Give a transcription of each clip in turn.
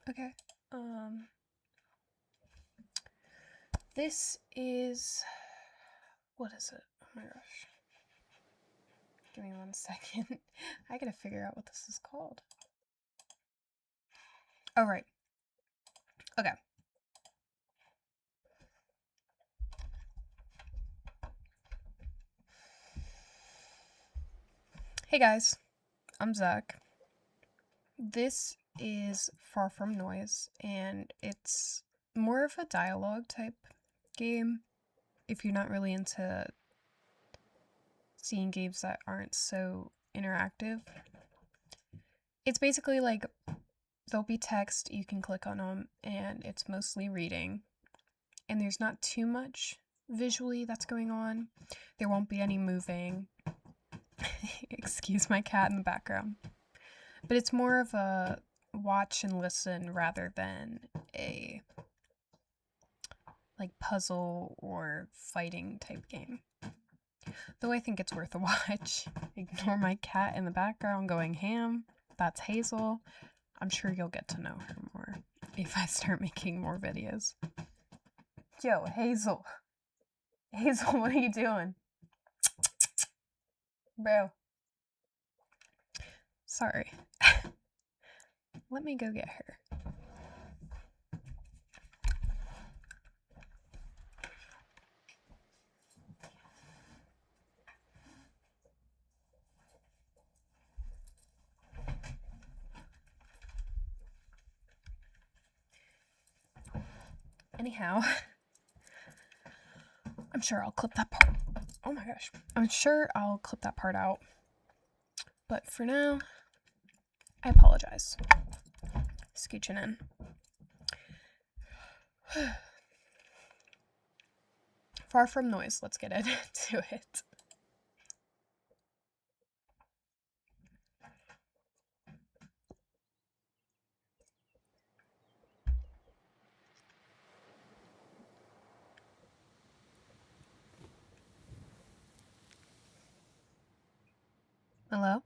Okay. This is... What is it? Oh my gosh. Give me 1 second. I gotta figure out what this is called. Oh, right. Okay. Hey guys, I'm Zack. This is Far From Noise, and it's more of a dialogue type game if you're not really into seeing games that aren't so interactive. It's basically like there'll be text, you can click on them, and it's mostly reading. And there's not too much visually that's going on. There won't be any moving. Excuse my cat in the background. But it's more of a watch and listen rather than a like puzzle or fighting type game. Though I think it's worth a watch. Ignore my cat in the background going ham. That's Hazel. I'm sure you'll get to know her more if I start making more videos. Yo, Hazel. Hazel, what are you doing? Bro. Sorry. Let me go get her. Anyhow, I'm sure I'll clip that part. Oh my gosh. I'm sure I'll clip that part out. But for now, I apologize. Scooching in. Far From Noise. Let's get into it. Hello?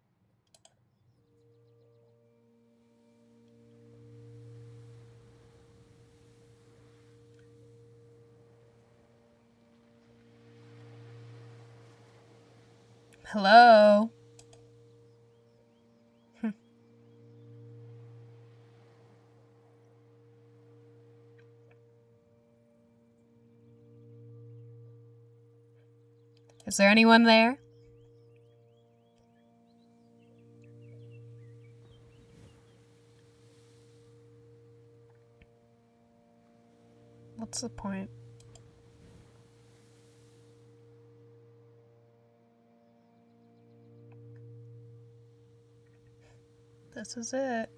Hello? Is there anyone there? What's the point? This is it.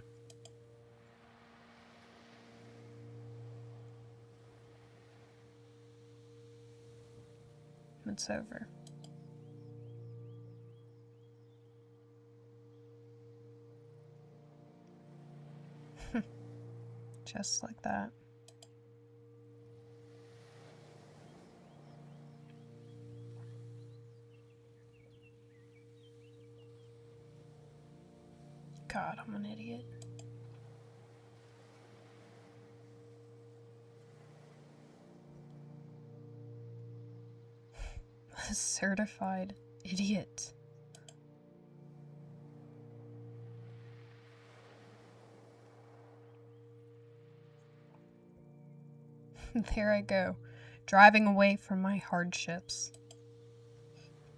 It's over. Just like that. God, I'm an idiot. A certified idiot. There I go, driving away from my hardships.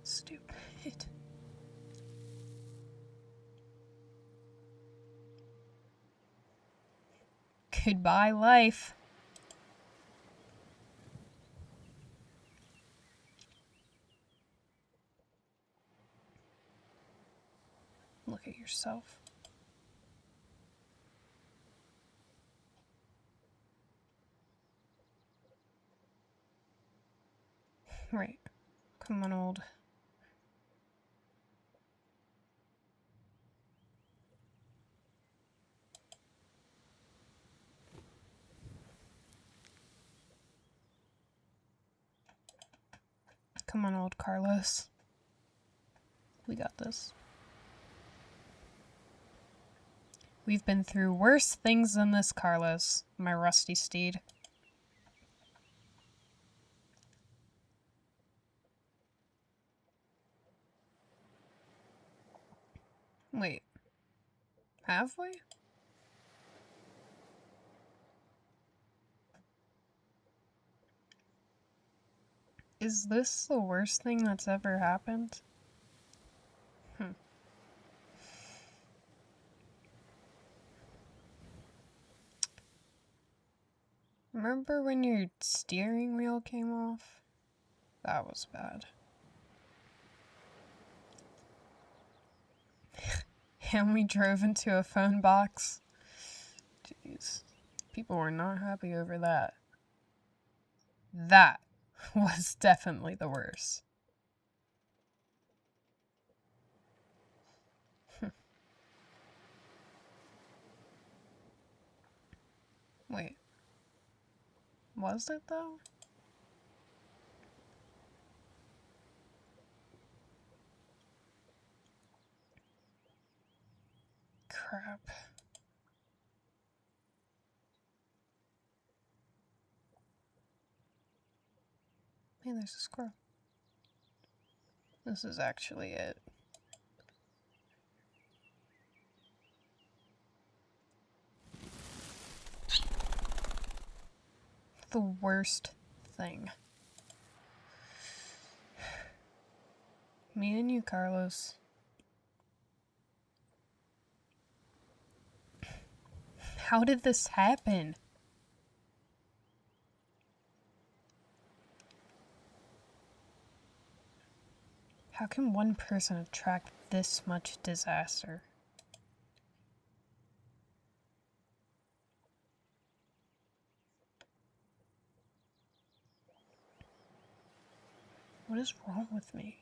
Stupid. Goodbye, life. Look at yourself. Right. Come on, old. Come on, old Carlos. We got this. We've been through worse things than this, Carlos, my rusty steed. Wait. Have we? Is this the worst thing that's ever happened? Remember when your steering wheel came off? That was bad. And we drove into a phone box. Jeez. People were not happy over that. That was definitely the worst. Wait. Was it though? Crap. Hey, there's a squirrel. This is actually it. The worst thing. Me and you, Carlos. How did this happen? How can one person attract this much disaster? What is wrong with me?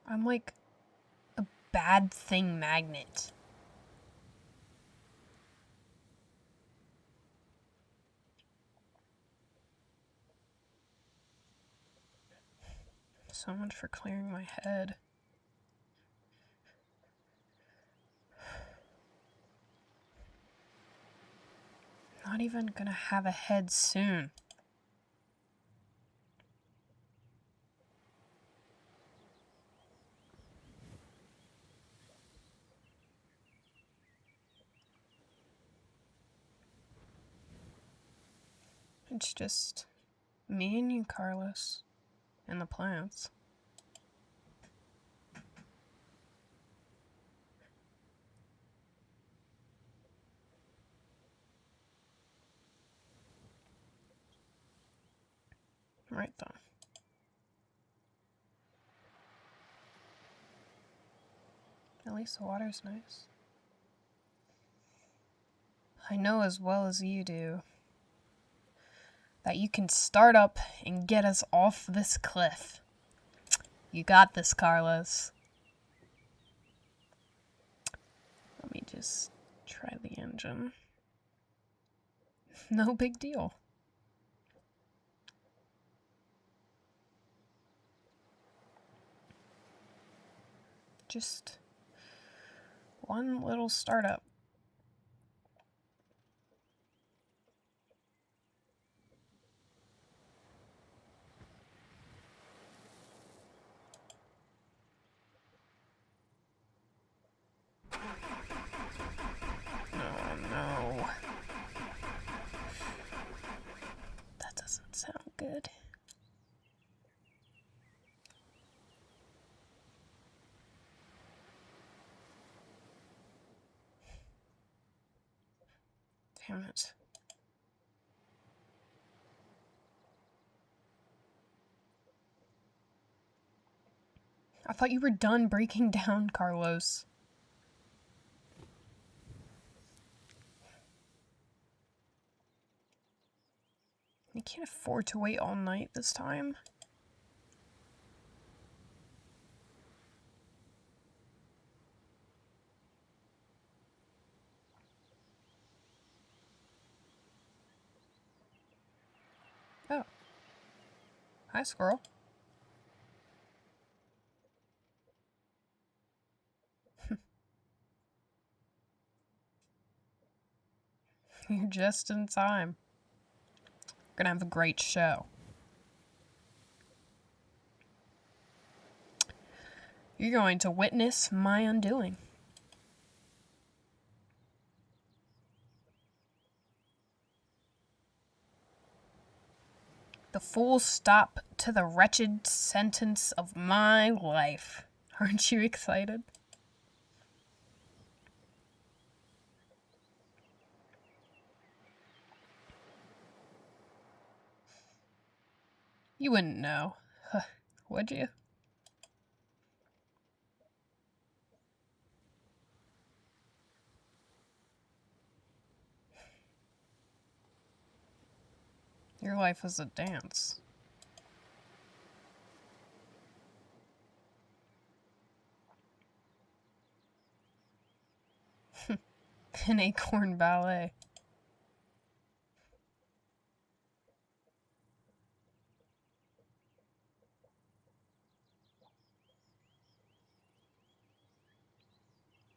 I'm like a bad thing magnet. So much for clearing my head. Not even gonna have a head soon. It's just me and you, Carlos, and the plants. Right then. At least the water's nice. I know as well as you do that you can start up and get us off this cliff. You got this, Carlos. Let me just try the engine. No big deal. Just one little startup. Oh no. That doesn't sound good. Damn it. I thought you were done breaking down, Carlos. You can't afford to wait all night this time. Oh. Hi, squirrel. You're just in time. We're gonna have a great show. You're going to witness my undoing. The full stop to the wretched sentence of my life. Aren't you excited? You wouldn't know, would you? Your life is a dance. An acorn ballet.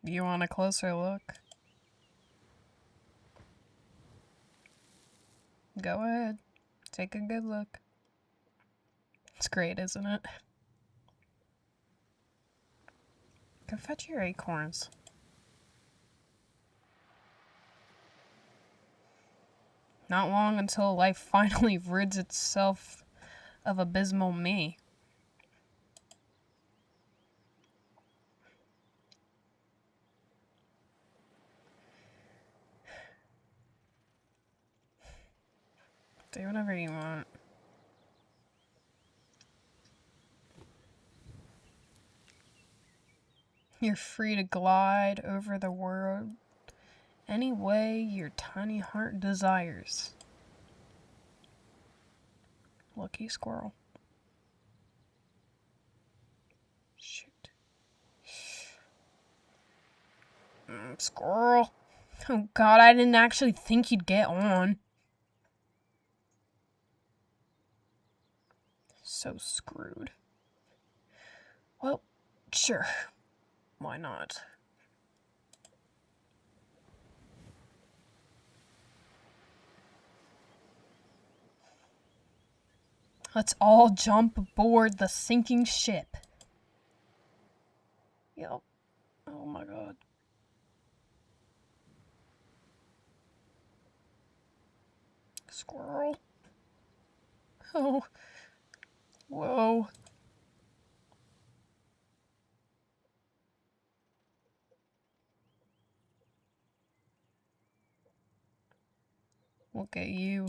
You want a closer look? Go ahead. Take a good look. It's great, isn't it? Go fetch your acorns. Not long until life finally rids itself of abysmal me. Do whatever you want. You're free to glide over the world any way your tiny heart desires. Lucky squirrel. Shoot. Squirrel. Oh god, I didn't actually think you'd get on. So screwed. Well, sure. Why not? Let's all jump aboard the sinking ship. Yep. Oh my god. Squirrel. Oh. Whoa. Look at you.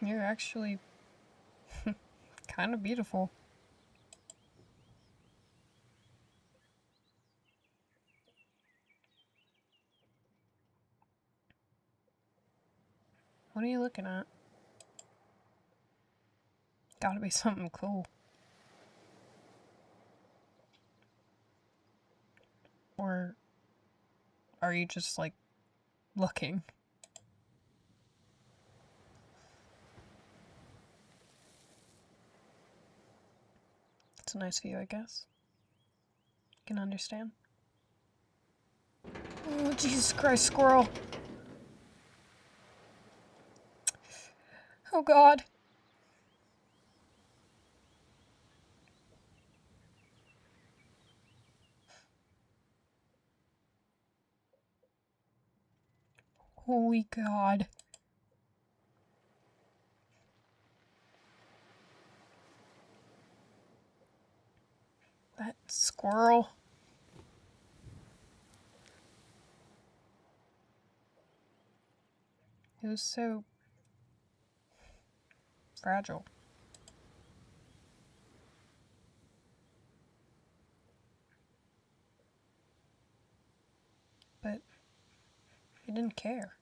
You're actually kind of beautiful. What are you looking at? Gotta be something cool. Or are you just like looking? It's a nice view, I guess. You can understand. Oh, Jesus Christ, squirrel. Oh god. Holy god. That squirrel. It was so fragile. But he didn't care.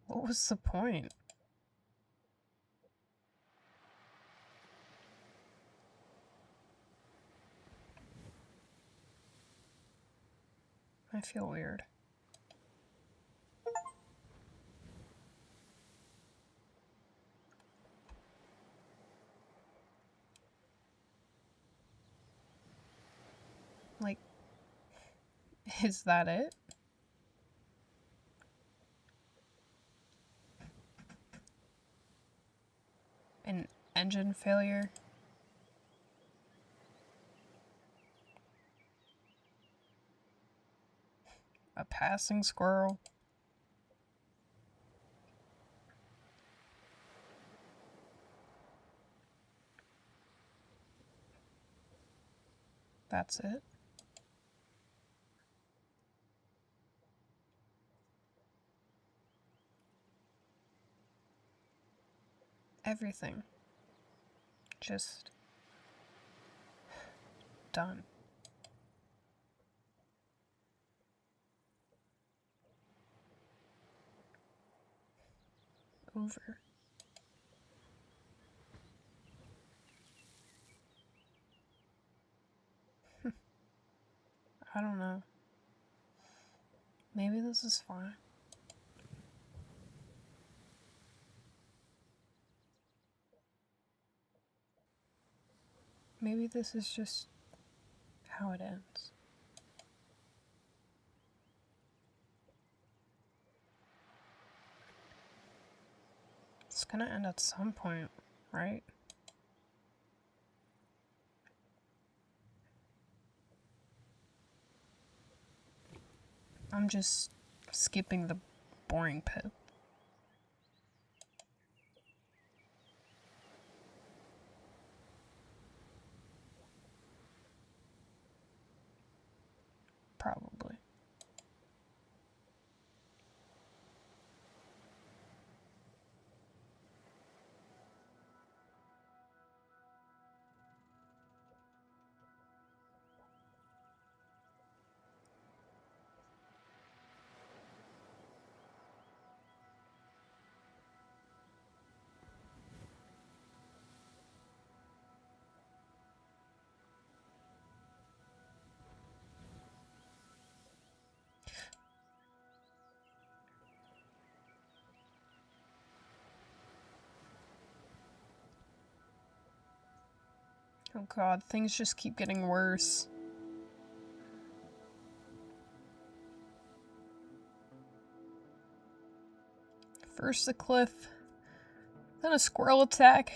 What was the point? I feel weird. Like, is that it? An engine failure? A passing squirrel? That's it? Everything. Just done. Over. I don't know. Maybe this is fine. Maybe this is just how it ends. It's gonna end at some point, right? I'm just skipping the boring bit. Probably. Oh god, things just keep getting worse. First the cliff, then a squirrel attack.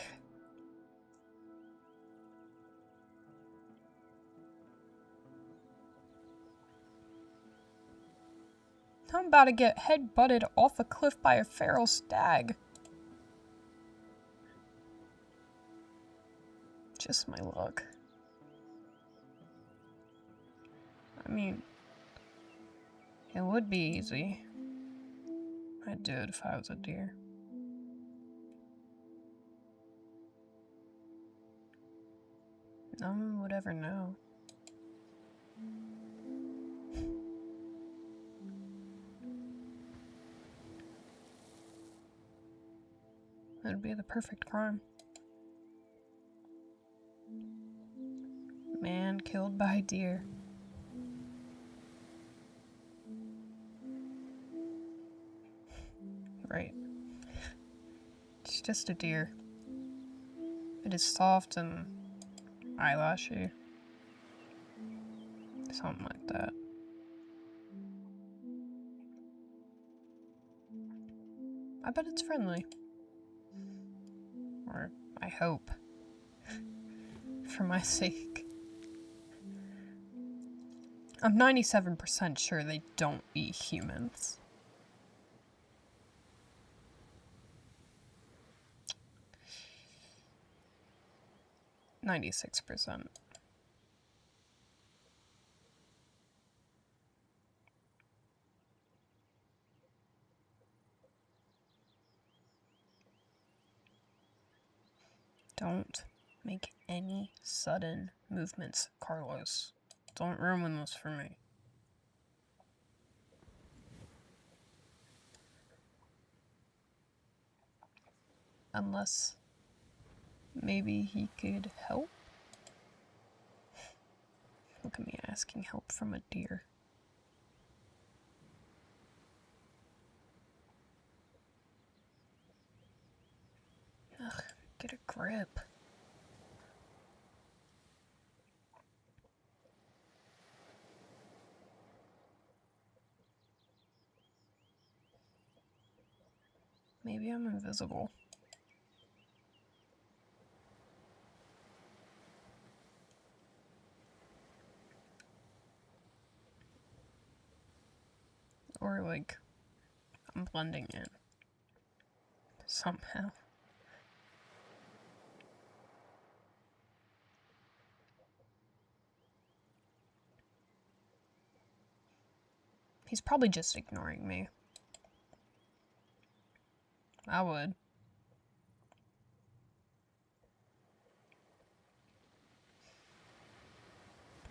I'm about to get head-butted off a cliff by a feral stag. Just my luck. I mean, it would be easy. I'd do it if I was a deer. No one would ever know. It'd be the perfect crime. Man killed by deer. Right. It's just a deer. It is soft and eyelashy. Something like that. I bet it's friendly. Or I hope. For my sake. I'm 97% sure they don't eat humans. %96. Don't make any sudden movements, Carlos. Don't ruin this for me. Unless maybe he could help? Look at me asking help from a deer. grip. Maybe I'm invisible. Or like, I'm blending in. Somehow. He's probably just ignoring me. I would.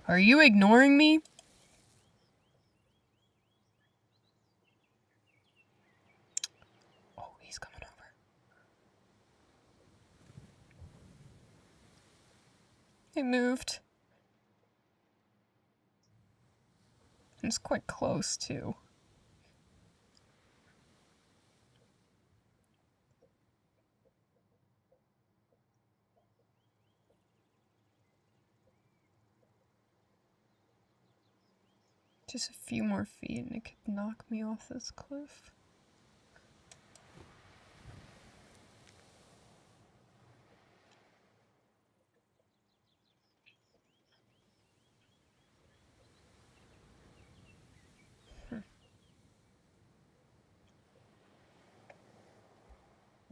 Are you ignoring me? Oh, he's coming over. He moved. It's quite close, too. Just a few more feet and it could knock me off this cliff.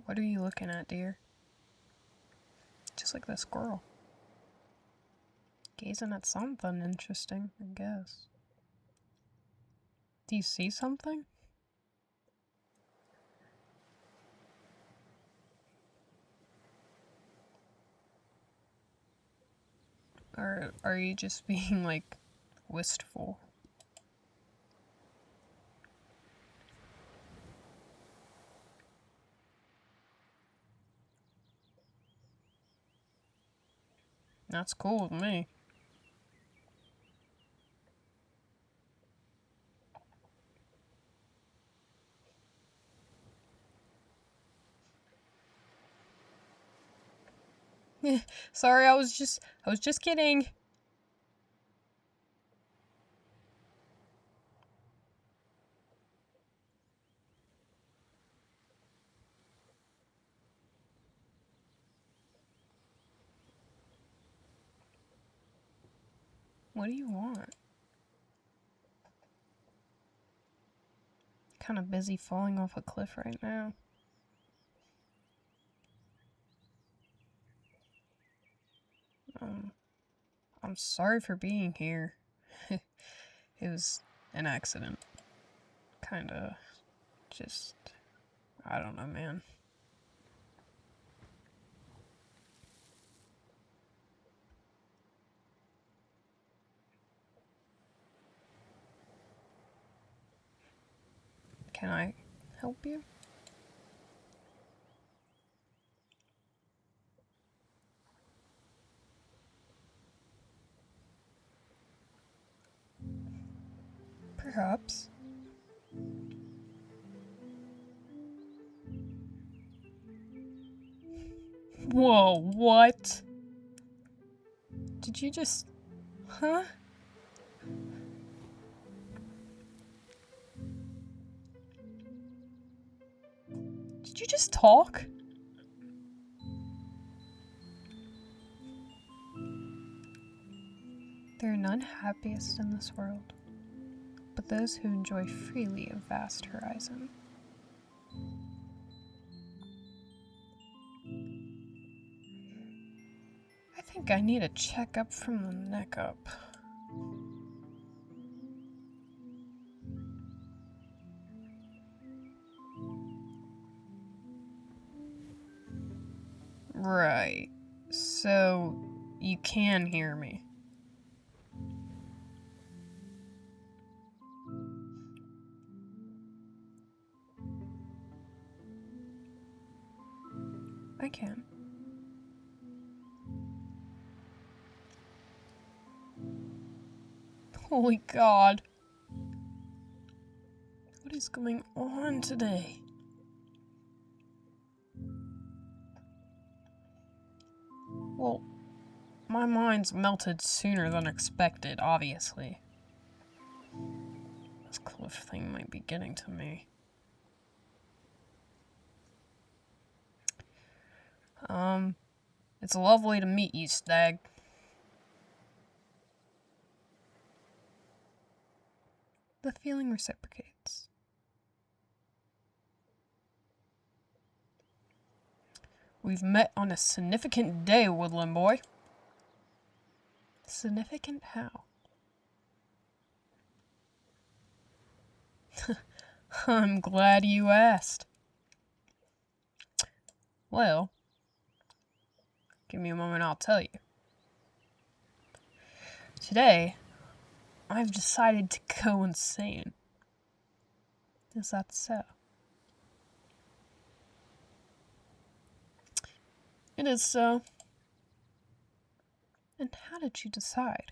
What are you looking at, dear? Just like that squirrel. Gazing at something interesting, I guess. Do you see something? Or are you just being, like, wistful? That's cool with me. Sorry, I was just kidding. What do you want? Kind of busy falling off a cliff right now. I'm sorry for being here. It was an accident. Kinda just, I don't know, man. Can I help you? Perhaps. Whoa, what? Did you just... Huh? Did you just talk? There are none happiest in this world, but those who enjoy freely a vast horizon. I think I need a checkup from the neck up. Right. So, you can hear me. I can. Holy God. What is going on today? Well, my mind's melted sooner than expected, obviously. This cliff thing might be getting to me. It's lovely to meet you, Stag. The feeling reciprocates. We've met on a significant day, Woodland Boy. Significant how? I'm glad you asked. Well, give me a moment, I'll tell you. Today, I've decided to go insane. Is that so? It is so. And how did you decide?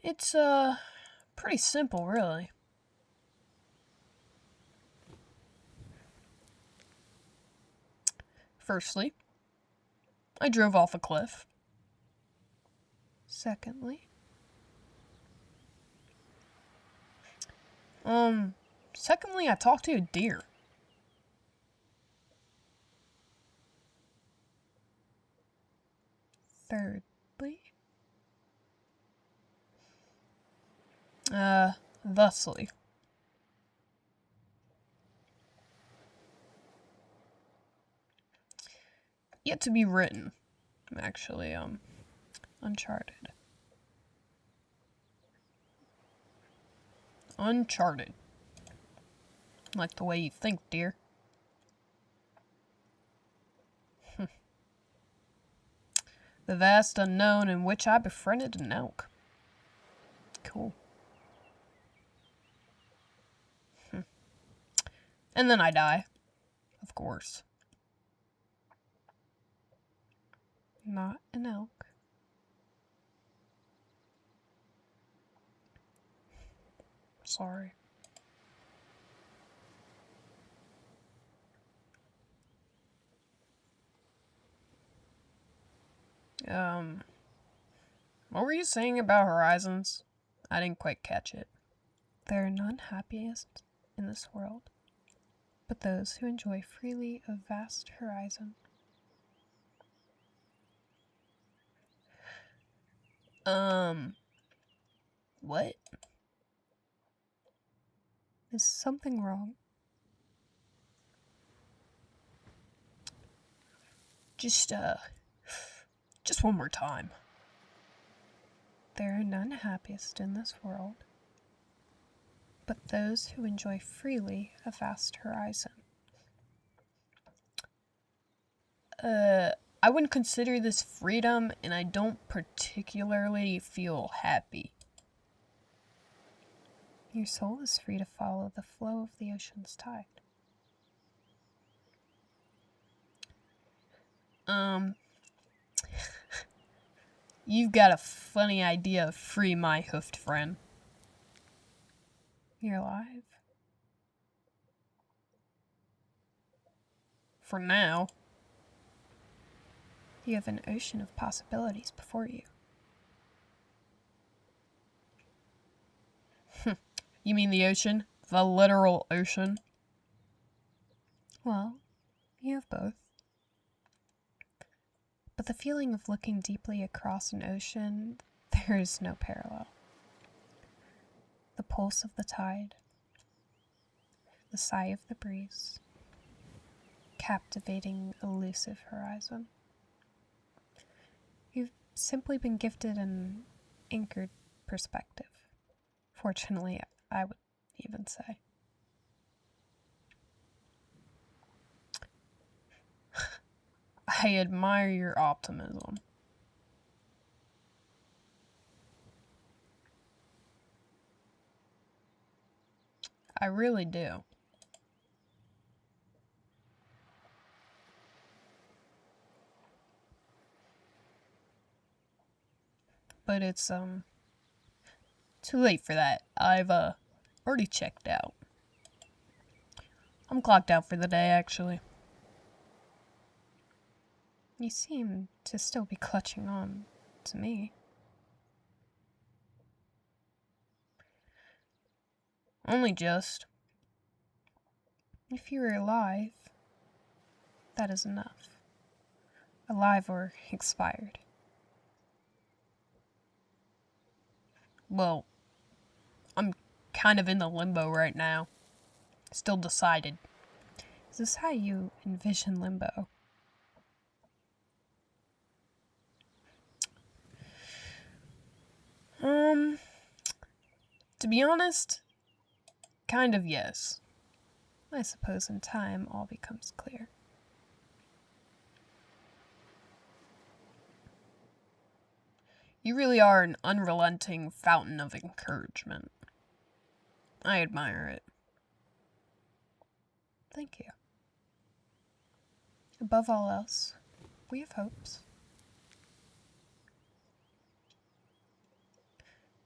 It's, pretty simple, really. Firstly, I drove off a cliff. Secondly, I talked to a deer. Thirdly, thusly. Yet to be written, actually, Uncharted. Uncharted. Like the way you think, dear. The vast unknown in which I befriended an elk. Cool. And then I die. Of course. Not an elk. Sorry. What were you saying about horizons? I didn't quite catch it. There are none happiest in this world, but those who enjoy freely a vast horizon. What? Is something wrong? Just one more time. There are none happiest in this world, but those who enjoy freely a vast horizon. I wouldn't consider this freedom, and I don't particularly feel happy. Your soul is free to follow the flow of the ocean's tide. You've got a funny idea of free, my hoofed friend. You're alive. For now. You have an ocean of possibilities before you. You mean the ocean? The literal ocean? Well, you have both. But the feeling of looking deeply across an ocean, there is no parallel. The pulse of the tide, the sigh of the breeze, captivating, elusive horizon. You've simply been gifted an anchored perspective. Fortunately, I would even say. I admire your optimism. I really do. But it's, too late for that. I've, already checked out. I'm clocked out for the day, actually. You seem to still be clutching on to me. Only just. If you were alive, that is enough. Alive or expired. Well, I'm kind of in the limbo right now. Still decided. Is this how you envision limbo? To be honest, kind of yes. I suppose in time all becomes clear. You really are an unrelenting fountain of encouragement. I admire it. Thank you. Above all else, we have hopes.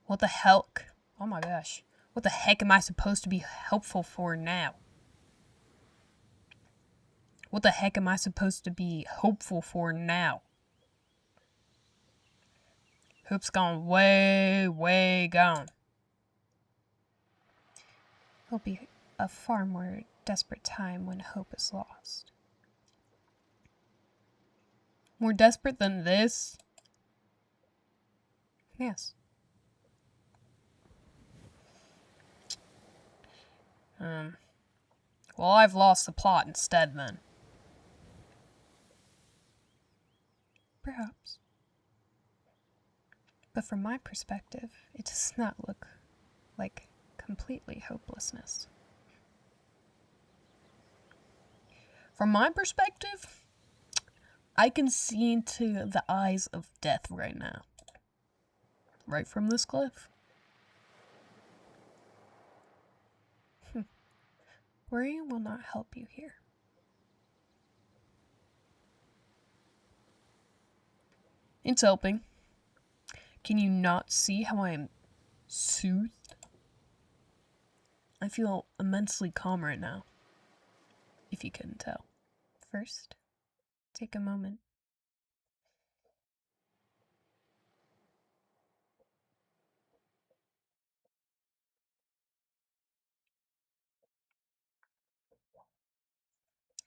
What the heck? Oh my gosh. What the heck am I supposed to be helpful for now? What the heck am I supposed to be hopeful for now? Hope's gone way, way gone. It'll be a far more desperate time when hope is lost. More desperate than this? Yes. Well, I've lost the plot instead then. Perhaps. But from my perspective, it does not look like completely hopelessness. From my perspective, I can see into the eyes of death right now. Right from this cliff. Worry will not help you here. It's helping. Can you not see how I am soothed? I feel immensely calm right now, if you couldn't tell. First, take a moment.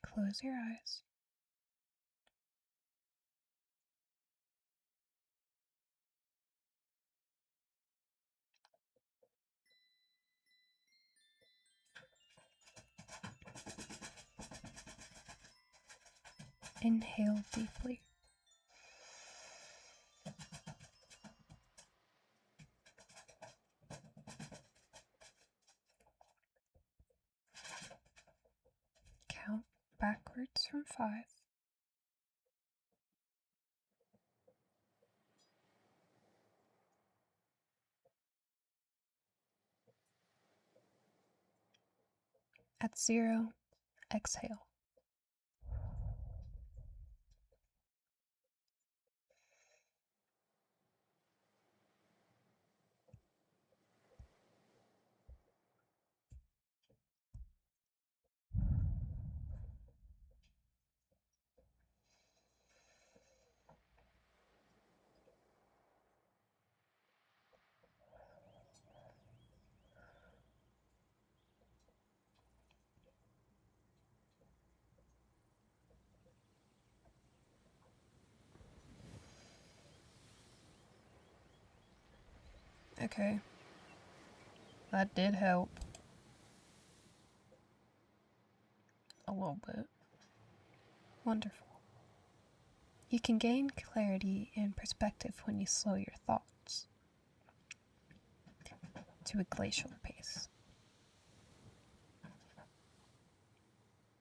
Close your eyes. Inhale deeply. Count backwards from 5. At 0, exhale. Okay. That did help. A little bit. Wonderful. You can gain clarity and perspective when you slow your thoughts to a glacial pace.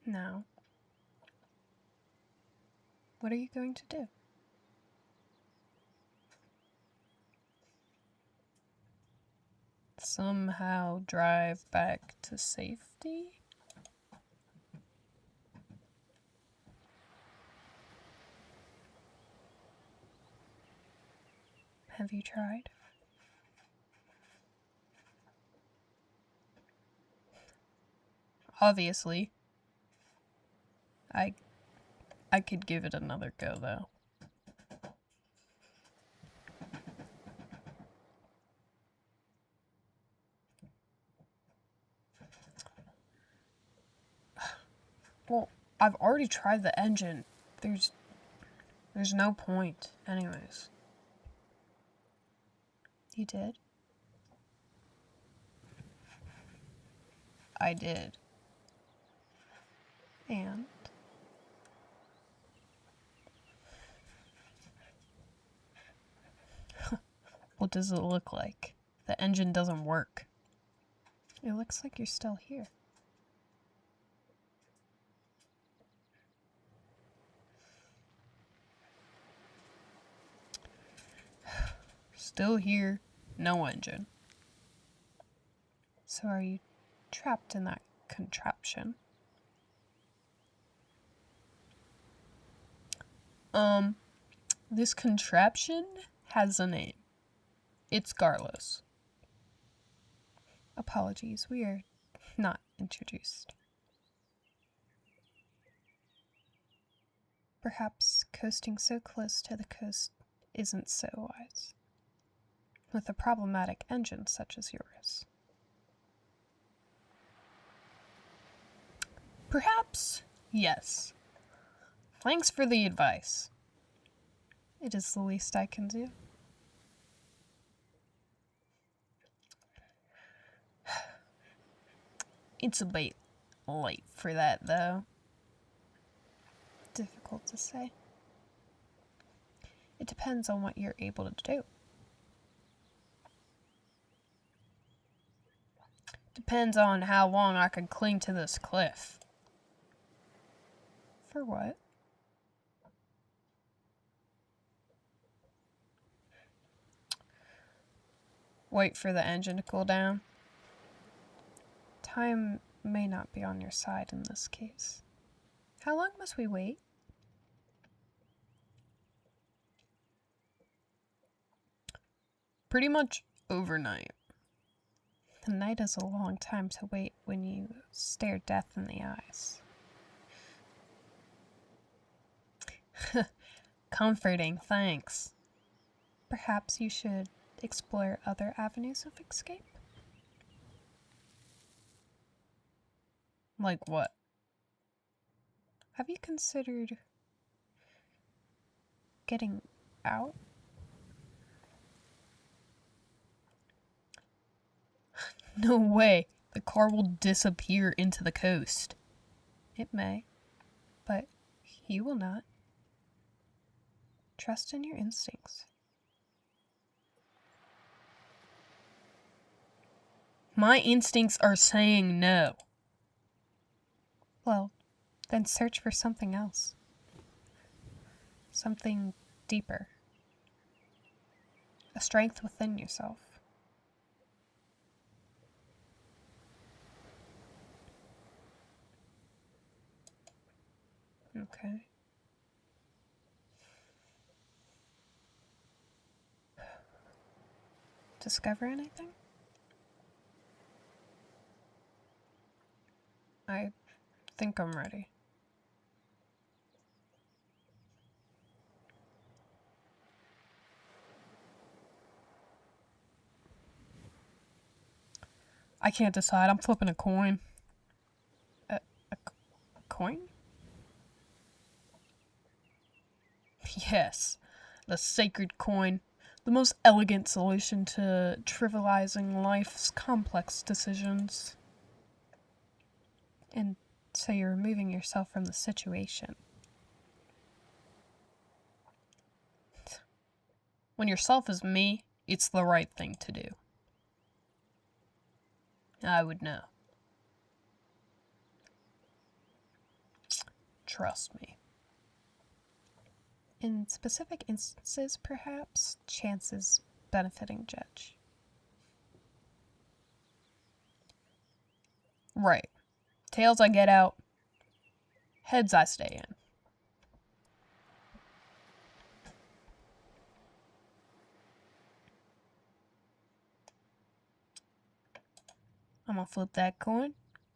Now, what are you going to do? Somehow drive back to safety? Have you tried? Obviously, I could give it another go, though. Well, I've already tried the engine. There's no point, anyways. You did? I did. And? What does it look like? The engine doesn't work. It looks like you're still here. Still here, no engine. So are you trapped in that contraption? This contraption has a name. It's Garlos. Apologies, we are not introduced. Perhaps coasting so close to the coast isn't so wise, with a problematic engine such as yours. Perhaps, yes. Thanks for the advice. It is the least I can do. It's a bit late for that, though. Difficult to say. It depends on what you're able to do. Depends on how long I can cling to this cliff. For what? Wait for the engine to cool down. Time may not be on your side in this case. How long must we wait? Pretty much overnight. The night is a long time to wait when you stare death in the eyes. Comforting, thanks. Perhaps you should explore other avenues of escape? Like what? Have you considered getting out? No way. The car will disappear into the coast. It may, but you will not. Trust in your instincts. My instincts are saying no. Well, then search for something else. Something deeper. A strength within yourself. Okay. Discover anything? I think I'm ready. I can't decide. I'm flipping a coin. A coin? Yes, the sacred coin. The most elegant solution to trivializing life's complex decisions. And so you're removing yourself from the situation. When yourself is me, it's the right thing to do. I would know. Trust me. In specific instances, perhaps, chances benefiting Judge. Right. Tails I get out. Heads I stay in. I'm gonna flip that coin.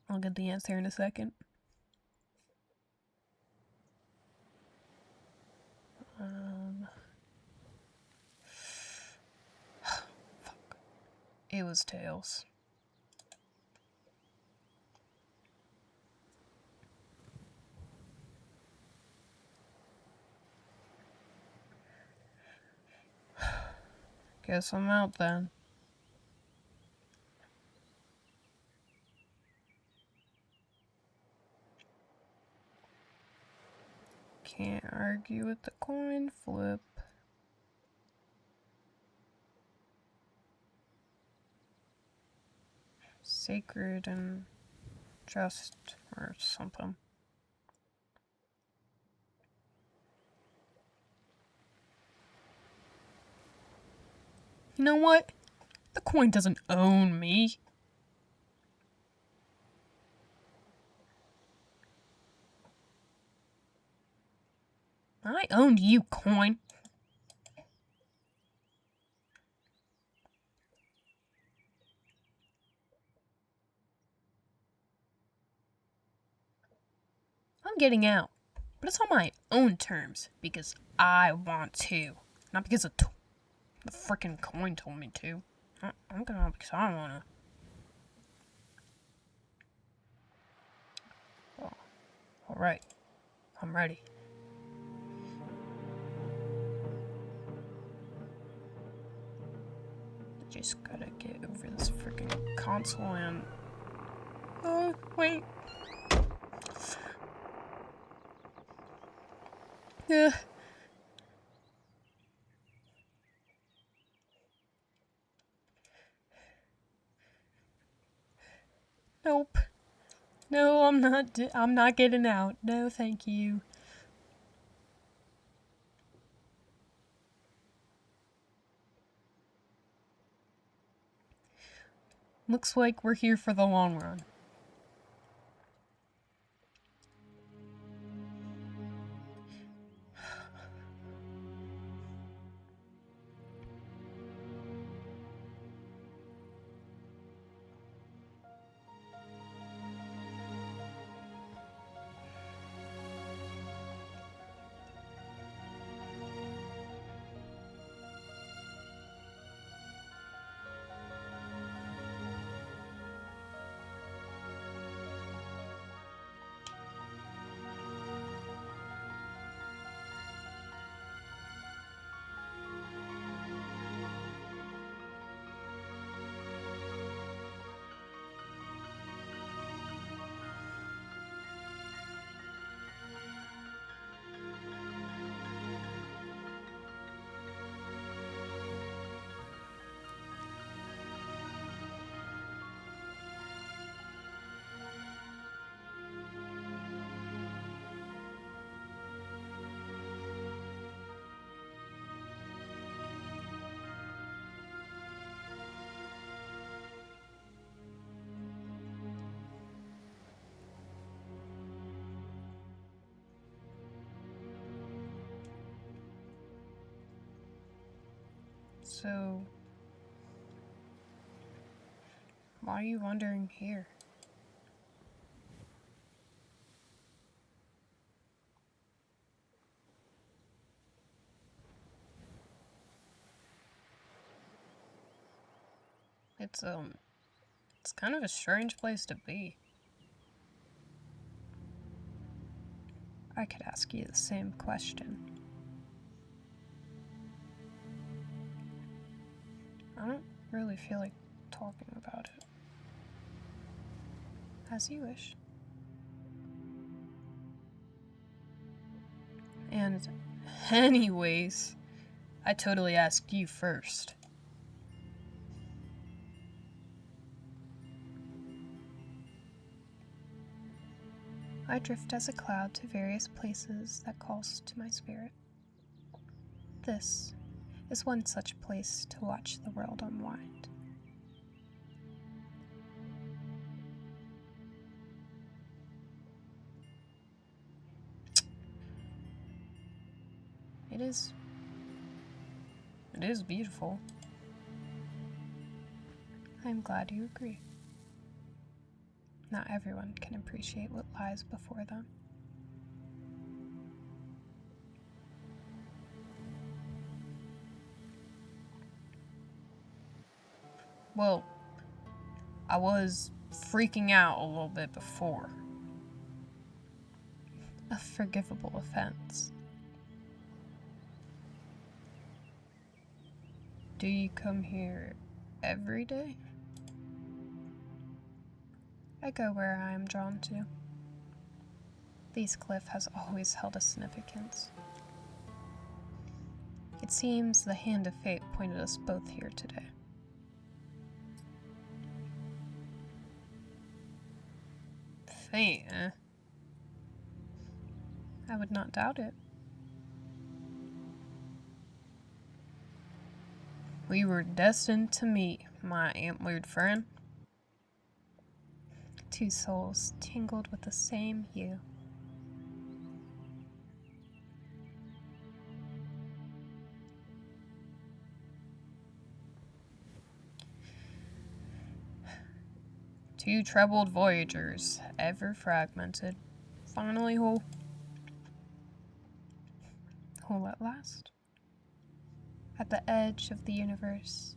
I'll get the answer in a second. It was tails. Guess I'm out then. Can't argue with the coin flip. Sacred and just or something. You know what? The coin doesn't own me. I owned you, coin. I'm getting out, but it's on my own terms because I want to, not because the frickin' coin told me to. I'm going out because I wanna. Oh, all right, I'm ready. Just gotta get over this freaking console and... Oh, wait. Nope. No, I'm not getting out. No, thank you. Looks like we're here for the long run. So, why are you wandering here? It's kind of a strange place to be. I could ask you the same question. I don't really feel like talking about it. As you wish. And anyways, I totally asked you first. I drift as a cloud to various places that calls to my spirit. This is one such place to watch the world unwind. It is beautiful. I'm glad you agree. Not everyone can appreciate what lies before them. Well, I was freaking out a little bit before. A forgivable offense. Do you come here every day? I go where I am drawn to. This cliff has always held a significance. It seems the hand of fate pointed us both here today. Fate, eh? I would not doubt it. We were destined to meet, my antlered friend. Two souls tangled with the same hue. Two troubled voyagers, ever fragmented, finally whole. Whole at last. At the edge of the universe,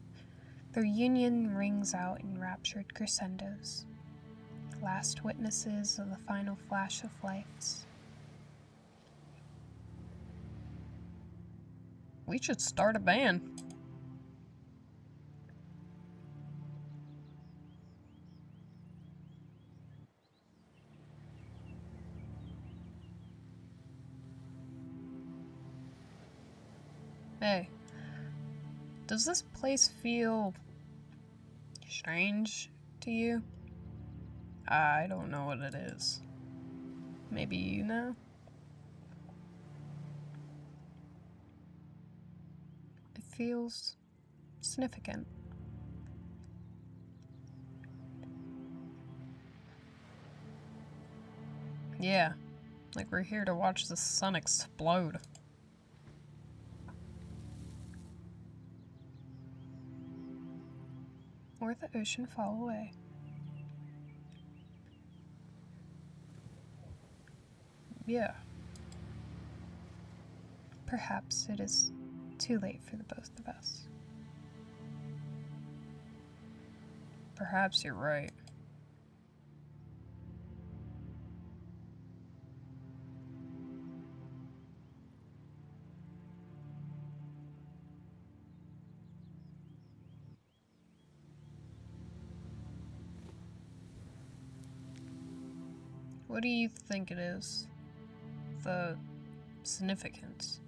their union rings out in raptured crescendos, last witnesses of the final flash of lights. We should start a band. Hey, does this place feel strange to you? I don't know what it is. Maybe you know? It feels significant. Yeah, like we're here to watch the sun explode. Or the ocean fall away. Yeah. Perhaps it is too late for the both of us. Perhaps you're right. What do you think it is? The significance?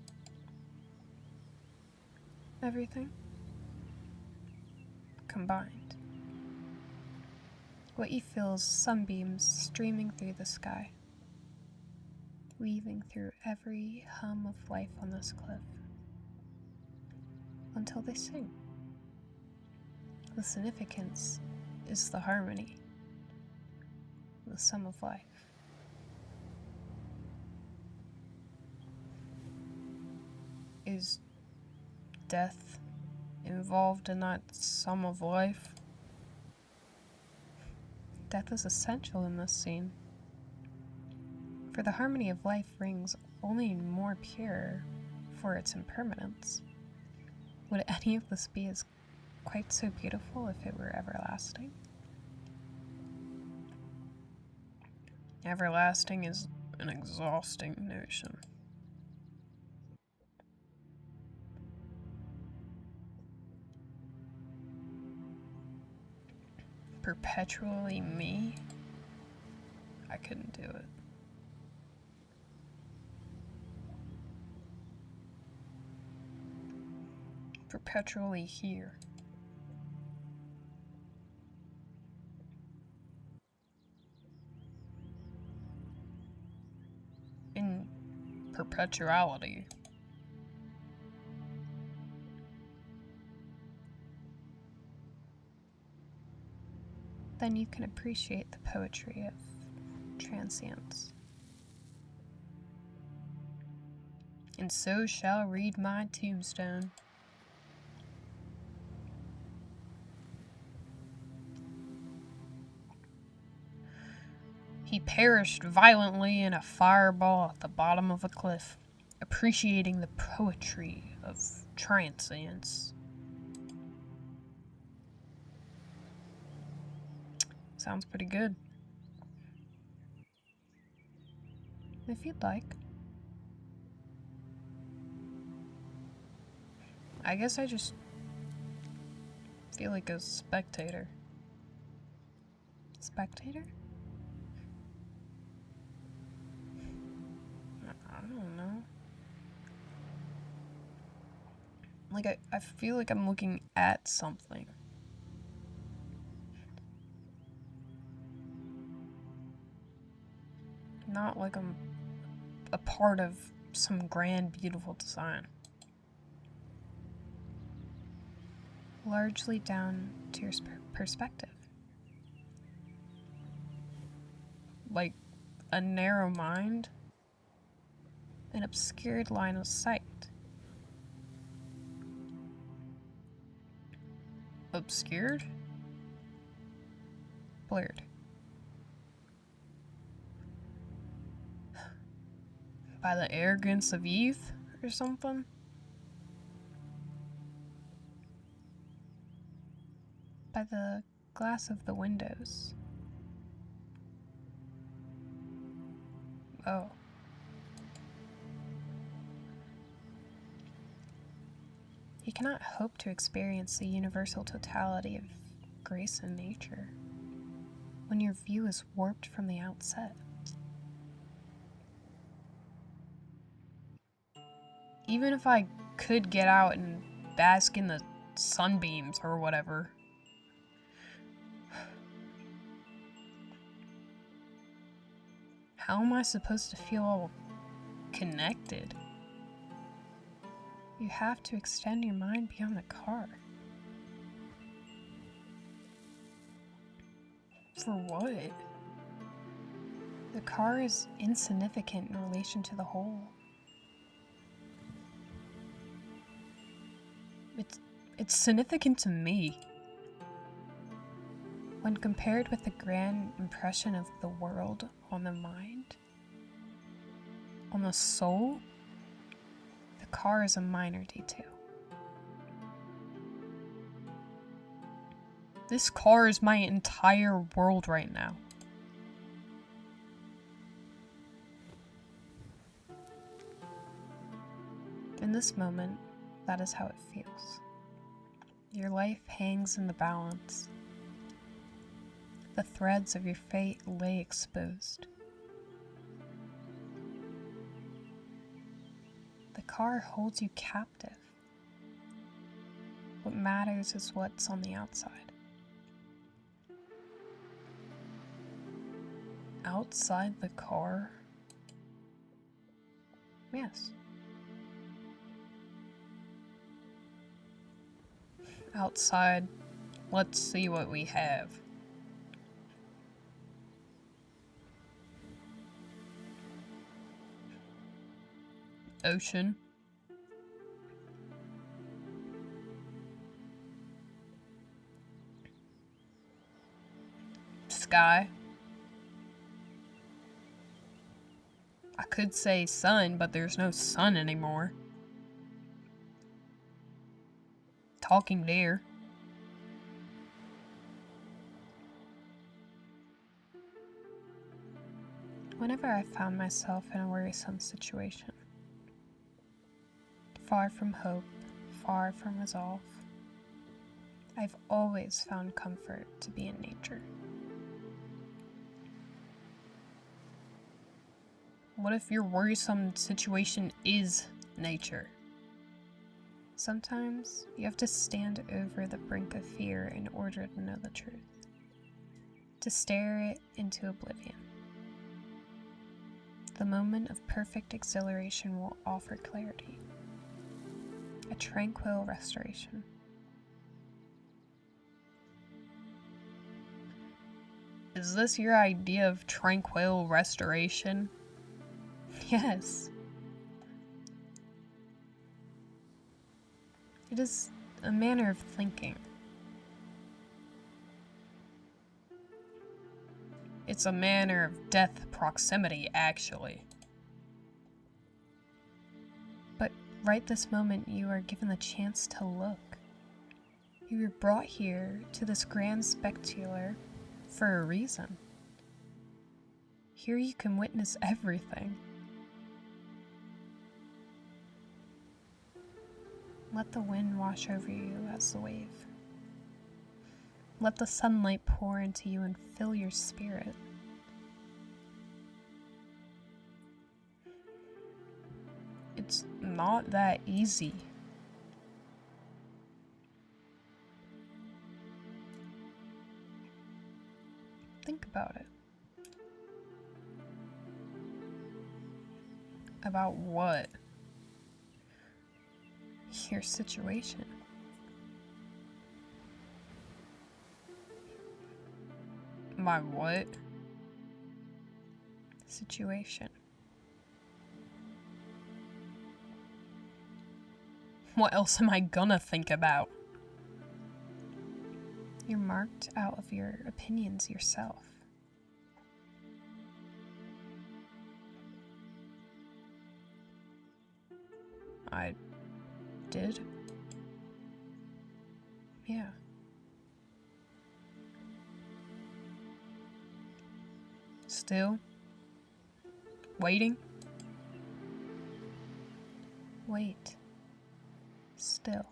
Everything? Combined. What you feel is sunbeams streaming through the sky, weaving through every hum of life on this cliff, until they sing. The significance is the harmony, the sum of life. Is death involved in that sum of life? Death is essential in this scene, for the harmony of life rings only more pure for its impermanence. Would any of this be as quite so beautiful if it were everlasting? Everlasting is an exhausting notion. Perpetually me? I couldn't do it. Perpetually here. In perpetuality. Then you can appreciate the poetry of transience. And so shall read my tombstone. He perished violently in a fireball at the bottom of a cliff, appreciating the poetry of transience. Sounds pretty good. If you'd like. I guess I just feel like a spectator. Spectator? I don't know. Like, I feel like I'm looking at something. Not like I'm a part of some grand, beautiful design. Largely down to your perspective. Like a narrow mind, an obscured line of sight. Obscured? Blurred. By the arrogance of youth or something? By the glass of the windows. Oh. You cannot hope to experience the universal totality of grace in nature when your view is warped from the outset. Even if I could get out and bask in the sunbeams or whatever. How am I supposed to feel all connected? You have to extend your mind beyond the car. For what? The car is insignificant in relation to the whole. It's significant to me. When compared with the grand impression of the world on the mind, on the soul, the car is a minor detail. This car is my entire world right now. In this moment, that is how it feels. Your life hangs in the balance. The threads of your fate lay exposed. The car holds you captive. What matters is what's on the outside. Outside the car? Yes. Outside, let's see what we have. Ocean. Sky. I could say sun, but there's no sun anymore. Talking deer. Whenever I found myself in a worrisome situation, far from hope, far from resolve, I've always found comfort to be in nature. What if your worrisome situation is nature? Sometimes you have to stand over the brink of fear in order to know the truth, to stare it into oblivion. The moment of perfect exhilaration will offer clarity, a tranquil restoration. Is this your idea of tranquil restoration? Yes. It is a manner of thinking. It's a manner of death proximity, actually. But right this moment, you are given the chance to look. You were brought here to this grand spectacular for a reason. Here you can witness everything. Let the wind wash over you as the wave. Let the sunlight pour into you and fill your spirit. It's not that easy. Think about it. About what? Your situation. My what? Situation. What else am I gonna think about? You're marked out of your opinions yourself. I did? Yeah. Still? Waiting? Wait. Still.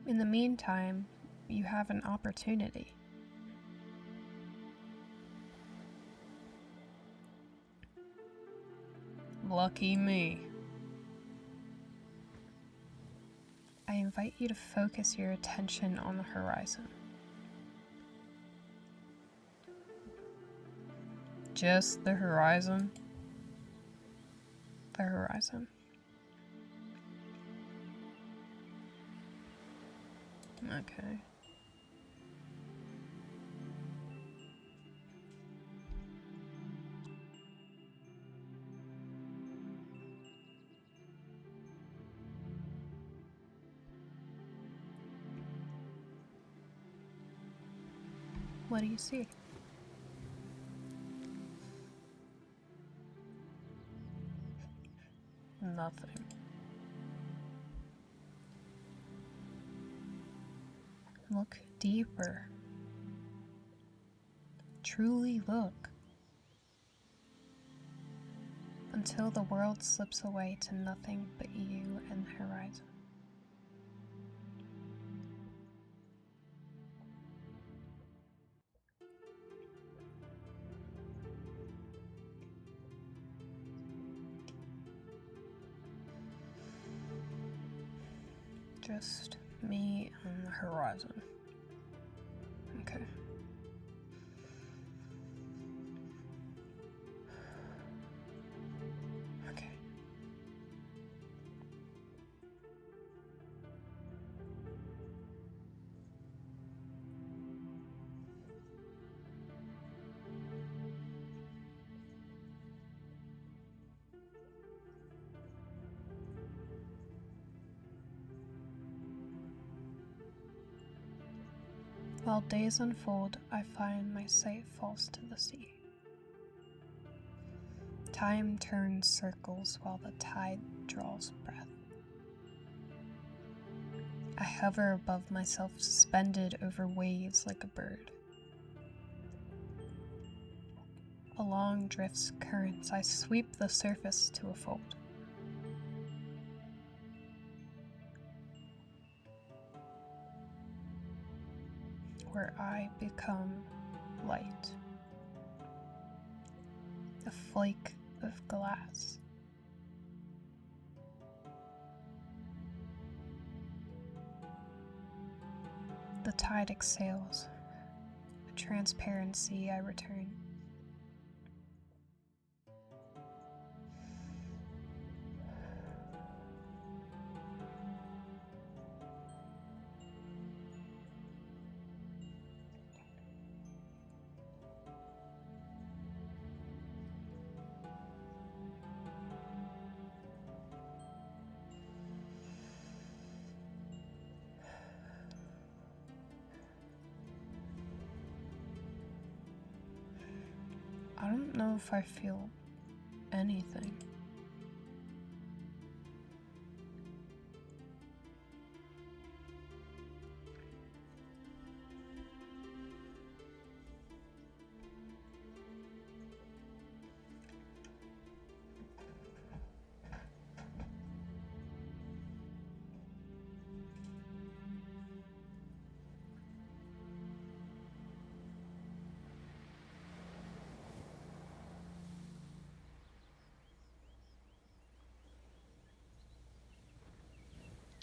In the meantime, you have an opportunity. Lucky me. I invite you to focus your attention on the horizon. Just the horizon. The horizon. Okay. What do you see? Nothing. Look deeper. Truly look. Until the world slips away to nothing but you and the horizon. Just me and the horizon. Okay. Okay. While days unfold, I find my sight falls to the sea. Time turns circles while the tide draws breath. I hover above myself, suspended over waves like a bird. Along drifts currents, I sweep the surface to a fold. Where I become light, a flake of glass. The tide exhales, a transparency I return. I don't know if I feel anything.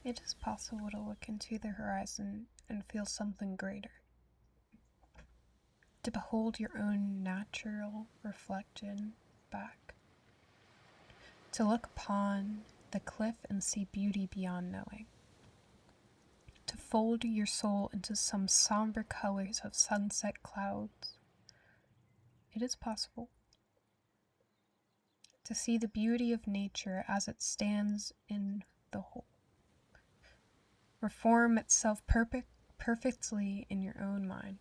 It is possible to look into the horizon and feel something greater. To behold your own natural reflection back. To look upon the cliff and see beauty beyond knowing. To fold your soul into some somber colors of sunset clouds. It is possible. To see the beauty of nature as it stands in the whole. Reform itself perfectly in your own mind.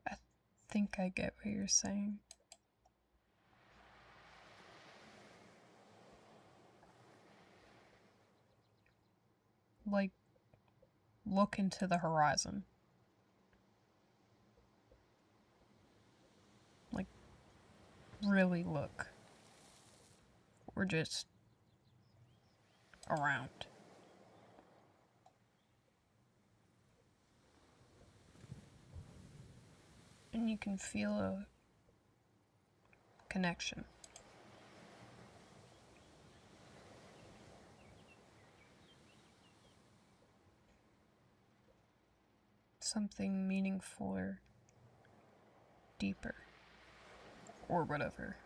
I think I get what you're saying. Like, look into the horizon. Like, really look. Or just around. And you can feel a connection. Something meaningful or deeper. Or whatever.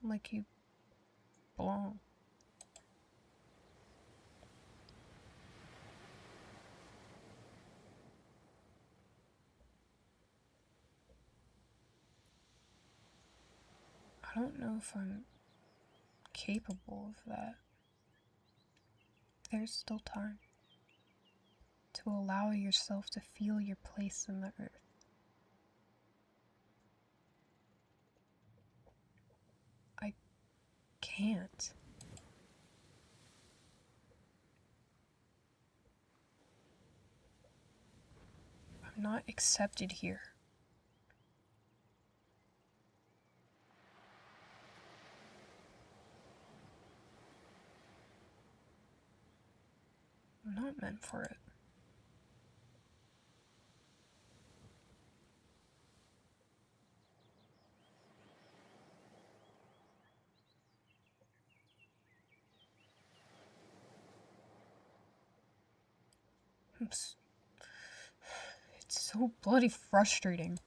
Like you belong. I don't know if I'm capable of that. There's still time to allow yourself to feel your place in the earth. I can't. I'm not accepted here. I'm not meant for it. It's so bloody frustrating.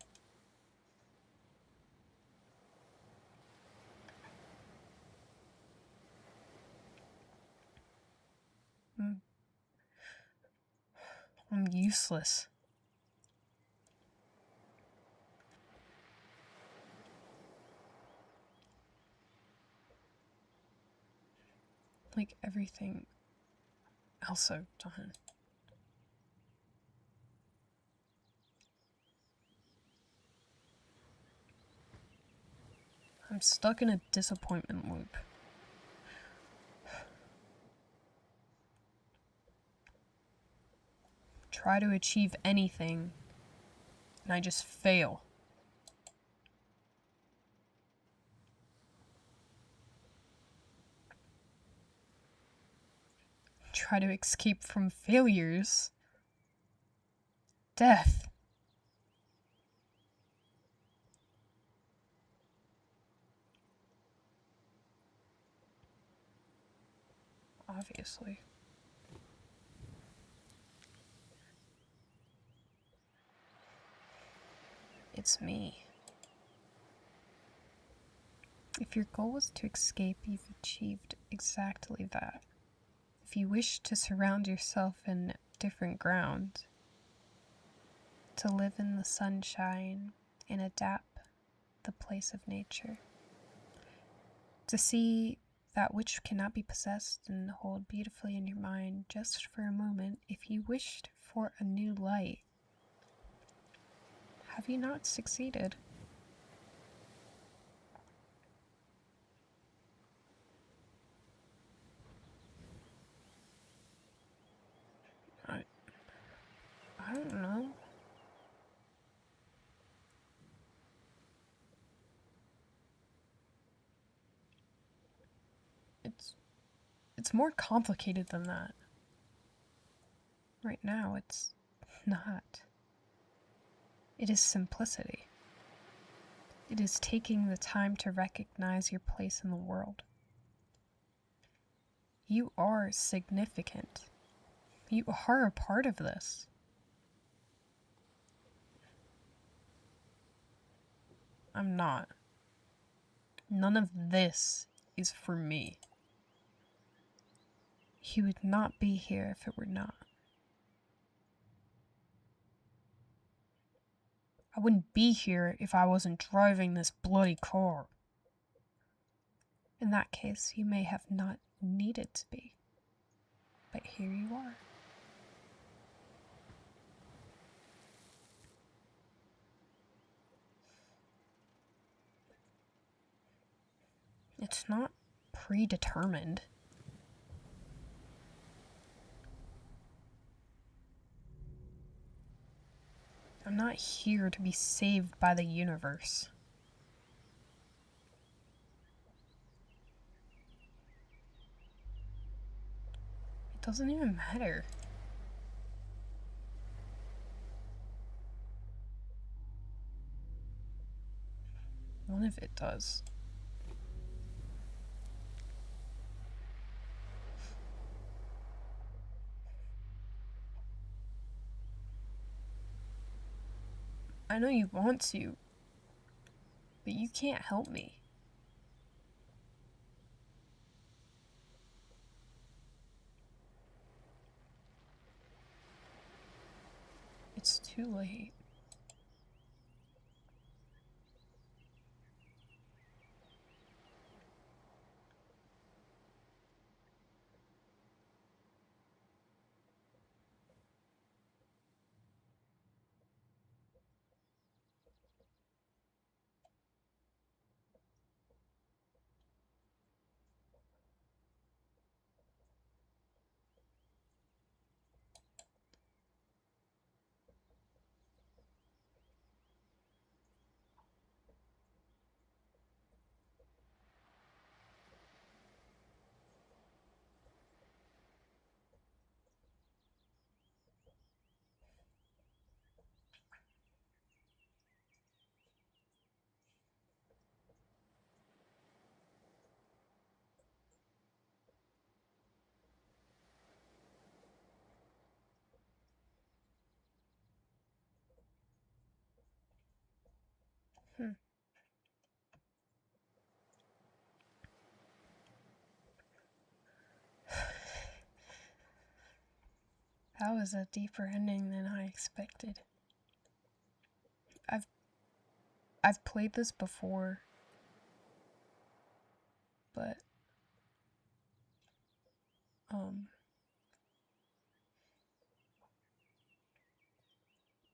I'm useless. Like everything else I've done. I'm stuck in a disappointment loop. Try to achieve anything, and I just fail. Try to escape from failures. Death. Obviously. It's me. If your goal is to escape, you've achieved exactly that. If you wish to surround yourself in different ground, to live in the sunshine and adapt the place of nature, to see that which cannot be possessed and hold beautifully in your mind just for a moment, if you wished for a new light, have you not succeeded? I don't know. It's more complicated than that. Right now, it's not. It is simplicity. It is taking the time to recognize your place in the world. You are significant. You are a part of this. I'm not. None of this is for me. He would not be here if it were not. I wouldn't be here if I wasn't driving this bloody car. In that case, you may have not needed to be. But here you are. It's not predetermined. I'm not here to be saved by the universe. It doesn't even matter. None of it does. I know you want to, but you can't help me. It's too late. That was a deeper ending than I expected. I've played this before, but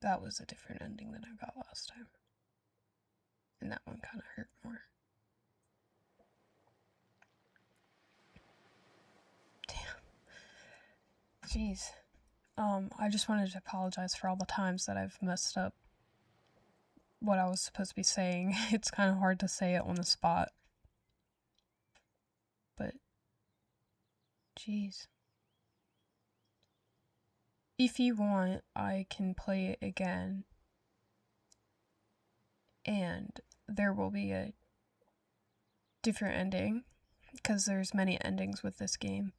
that was a different ending than I got last time. And that one kind of hurt more. Damn. Jeez. I just wanted to apologize for all the times that I've messed up what I was supposed to be saying. It's kind of hard to say it on the spot. But, jeez. If you want, I can play it again. And there will be a different ending, because there's many endings with this game.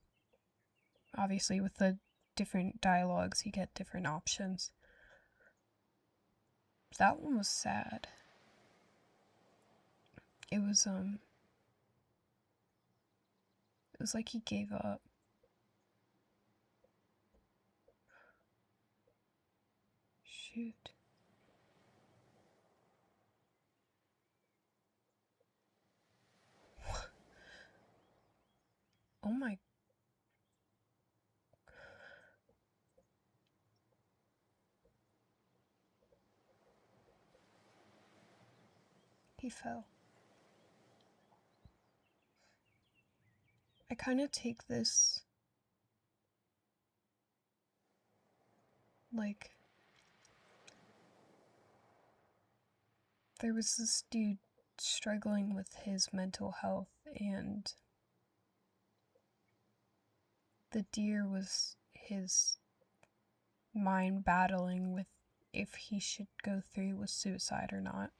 Obviously, with the different dialogues, you get different options. That one was sad. It was like he gave up. Shoot. Oh my. He fell. I kind of take this like there was this dude struggling with his mental health, and the deer was his mind battling with if he should go through with suicide or not.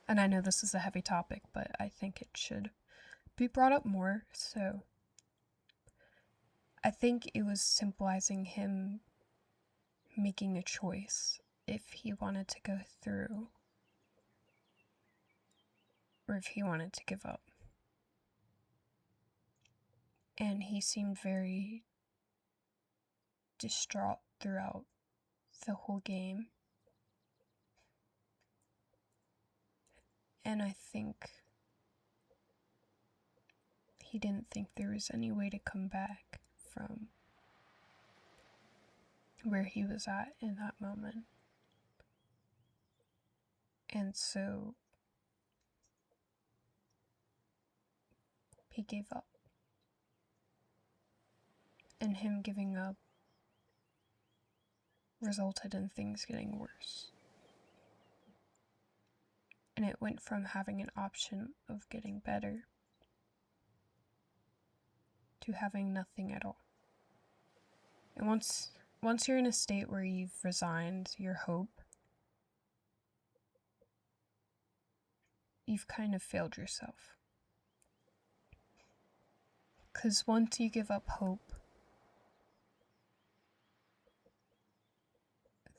And I know this is a heavy topic, but I think it should be brought up more, so I think it was symbolizing him making a choice if he wanted to go through or if he wanted to give up. And he seemed very distraught throughout the whole game. And I think he didn't think there was any way to come back from where he was at in that moment. And so he gave up. And him giving up resulted in things getting worse. And it went from having an option of getting better to having nothing at all. And once you're in a state where you've resigned your hope, you've kind of failed yourself. Because once you give up hope,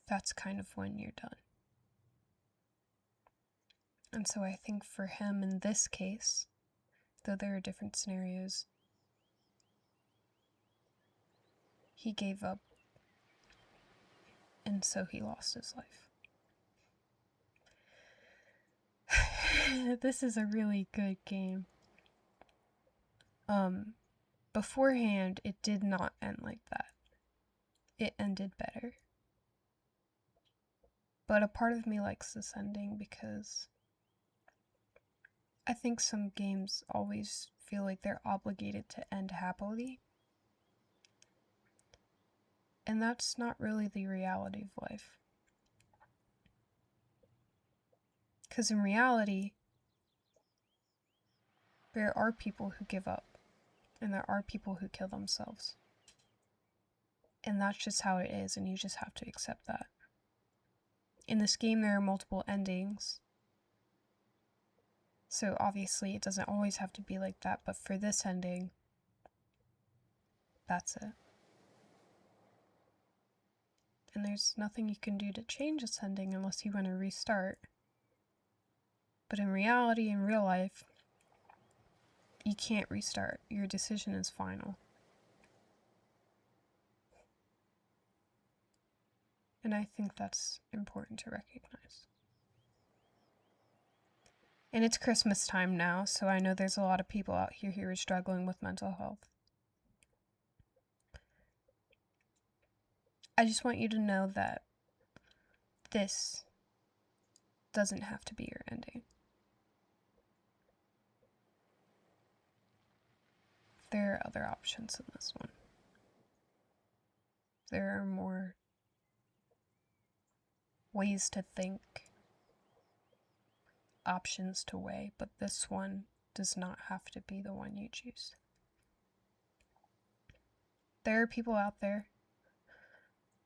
that's kind of when you're done. And so I think for him in this case, though there are different scenarios, he gave up, and so he lost his life. This is a really good game. Beforehand, it did not end like that. It ended better. But a part of me likes this ending because I think some games always feel like they're obligated to end happily. And that's not really the reality of life. Because in reality, there are people who give up, and there are people who kill themselves. And that's just how it is, and you just have to accept that. In this game, there are multiple endings. So obviously, it doesn't always have to be like that, but for this ending, that's it. And there's nothing you can do to change this ending unless you want to restart. But in reality, in real life, you can't restart. Your decision is final. And I think that's important to recognize. And it's Christmas time now, so I know there's a lot of people out here who are struggling with mental health. I just want you to know that this doesn't have to be your ending. There are other options in this one. There are more ways to think, options to weigh, but this one does not have to be the one you choose. There are people out there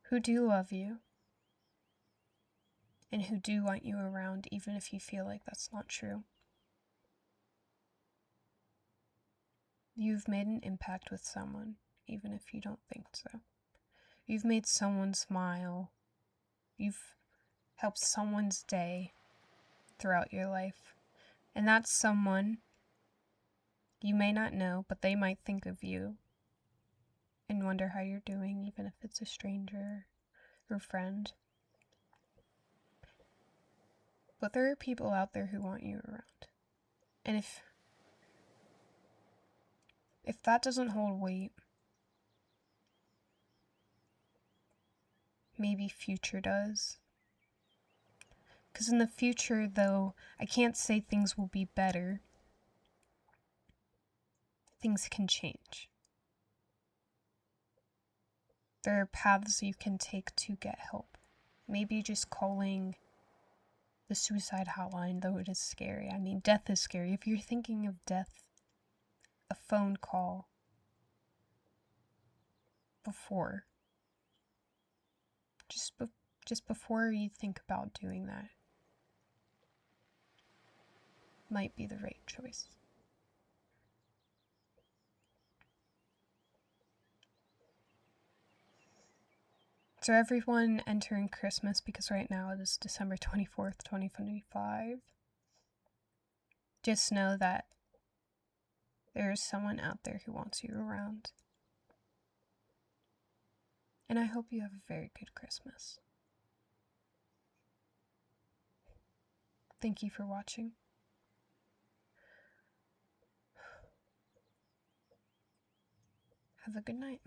who do love you and who do want you around, even if you feel like that's not true. You've made an impact with someone, even if you don't think so. You've made someone smile. You've helped someone's day throughout your life. And that's someone you may not know, but they might think of you and wonder how you're doing, even if it's a stranger or friend. But there are people out there who want you around. And if that doesn't hold weight, maybe future does. Because in the future, though, I can't say things will be better. Things can change. There are paths you can take to get help. Maybe just calling the suicide hotline, though it is scary. I mean, death is scary. If you're thinking of death, a phone call before. Just before you think about doing that might be the right choice. So everyone entering Christmas, because right now it is December 24th, 2025, just know that there is someone out there who wants you around. And I hope you have a very good Christmas. Thank you for watching. Have a good night.